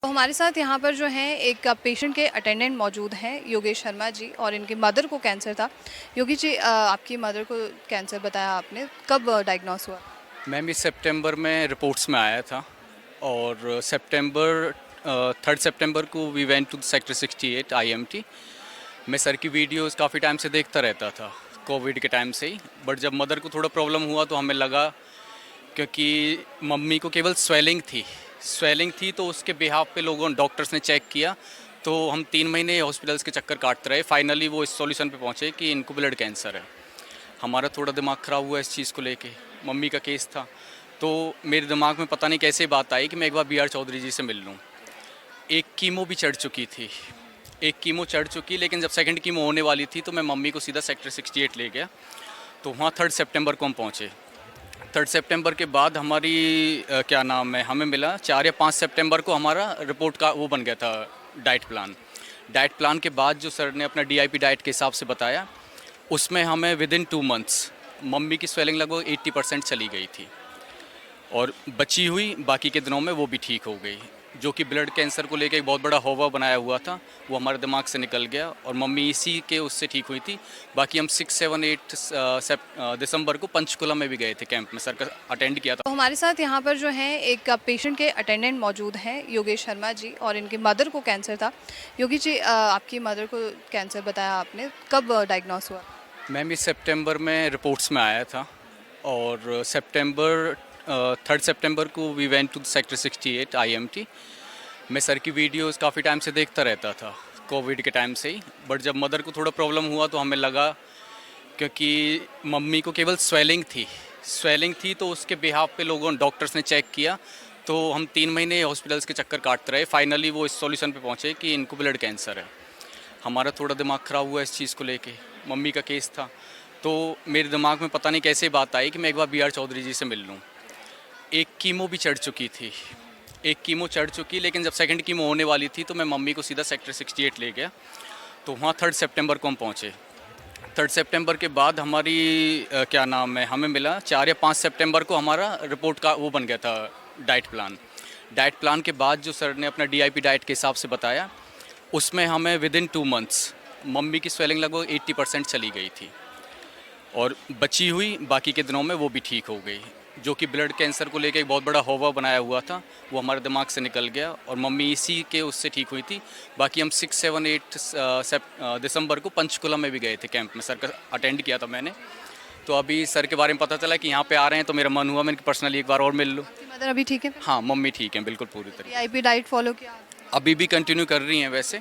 तो हमारे साथ यहाँ पर जो है एक पेशेंट के अटेंडेंट मौजूद हैं योगेश शर्मा जी और इनकी मदर को कैंसर था। योगी जी आपकी मदर को कैंसर बताया आपने, कब डायग्नोस हुआ? मैम इस सितंबर में रिपोर्ट्स में आया था और सितंबर 3 सितंबर को we went to sector 68 IMT. मैं सर की वीडियोस काफ़ी टाइम से देखता रहता था, कोविड के टाइम से ही। बट जब मदर को थोड़ा प्रॉब्लम हुआ तो हमें लगा, क्योंकि मम्मी को केवल स्वेलिंग थी तो उसके बिहाफ पे लोगों डॉक्टर्स ने चेक किया, तो हम 3 महीने हॉस्पिटल्स के चक्कर काटते रहे। फाइनली वो इस सॉल्यूशन पे पहुँचे कि इनको ब्लड कैंसर है। हमारा थोड़ा दिमाग ख़राब हुआ इस चीज़ को लेके, मम्मी का केस था, तो मेरे दिमाग में पता नहीं कैसे बात आई कि मैं एक बार बी आर चौधरी जी से मिल लूँ। एक कीमो चढ़ चुकी, लेकिन जब सेकंड कीमो होने वाली थी तो मैं मम्मी को सीधा सेक्टर 68 ले गया। तो वहाँ 3 सितंबर को हम पहुँचे। 3 सितंबर के बाद हमारी क्या नाम है, हमें मिला 4 या 5 सितंबर को हमारा रिपोर्ट का वो बन गया था, डाइट प्लान के बाद जो सर ने अपना डीआईपी डाइट के हिसाब से बताया, उसमें हमें विदिन 2 मंथ्स मम्मी की स्वेलिंग लगभग 80% चली गई थी और बची हुई बाकी के दिनों में वो भी ठीक हो गई। जो कि ब्लड कैंसर को लेकर एक बहुत बड़ा हौवा बनाया हुआ था, वो हमारे दिमाग से निकल गया और मम्मी इसी के उससे ठीक हुई थी। बाकी हम 6, 7, 8 दिसंबर को पंचकुला में भी गए थे, कैंप में सर का अटेंड किया था। तो हमारे साथ यहाँ पर जो है एक पेशेंट के अटेंडेंट मौजूद हैं योगेश शर्मा जी और इनकी मदर को कैंसर था। योगी जी आपकी मदर को कैंसर बताया आपने, कब डायग्नोस हुआ? मैम इस सितंबर में रिपोर्ट्स में आया था और 3 सितंबर को we went to sector 68 IMT. मैं सर की वीडियोस काफ़ी टाइम से देखता रहता था, कोविड के टाइम से ही। बट जब मदर को थोड़ा प्रॉब्लम हुआ तो हमें लगा, क्योंकि मम्मी को केवल स्वेलिंग थी तो उसके बिहाफ पे लोगों डॉक्टर्स ने चेक किया, तो हम 3 महीने हॉस्पिटल्स के चक्कर काटते रहे। फाइनली वो इस सॉल्यूशन पे पहुँचे कि इनको ब्लड कैंसर है। हमारा थोड़ा दिमाग ख़राब हुआ इस चीज़ को लेके, मम्मी का केस था, तो मेरे दिमाग में पता नहीं कैसे बात आई कि मैं एक बार बी आर चौधरी जी से मिल लूँ। एक कीमो चढ़ चुकी, लेकिन जब सेकंड कीमो होने वाली थी तो मैं मम्मी को सीधा सेक्टर 68 ले गया। तो वहाँ 3 सितंबर को हम पहुँचे। 3 सितंबर के बाद हमारी क्या नाम है, हमें मिला 4 या 5 सितंबर को हमारा रिपोर्ट का वो बन गया था, डाइट प्लान के बाद जो सर ने अपना डीआईपी डाइट के हिसाब से बताया, उसमें हमें विदिन 2 मंथ्स मम्मी की स्वेलिंग लगभग 80% चली गई थी और बची हुई बाकी के दिनों में वो भी ठीक हो गई। जो कि ब्लड कैंसर को लेकर एक बहुत बड़ा हौवा बनाया हुआ था, वो हमारे दिमाग से निकल गया और मम्मी इसी के उससे ठीक हुई थी। बाकी हम 6, 7, 8 दिसंबर को पंचकुला में भी गए थे, कैंप में सर का अटेंड किया था मैंने। तो अभी सर के बारे में पता चला कि यहाँ पे आ रहे हैं, तो मेरा मन हुआ मैं पर्सनली एक बार और मिल लूँ। आपकी मदर अभी ठीक है? हाँ, मम्मी ठीक है बिल्कुल पूरी तरीके। आईपी डाइट फॉलो किया? अभी भी कंटिन्यू कर रही हैं वैसे।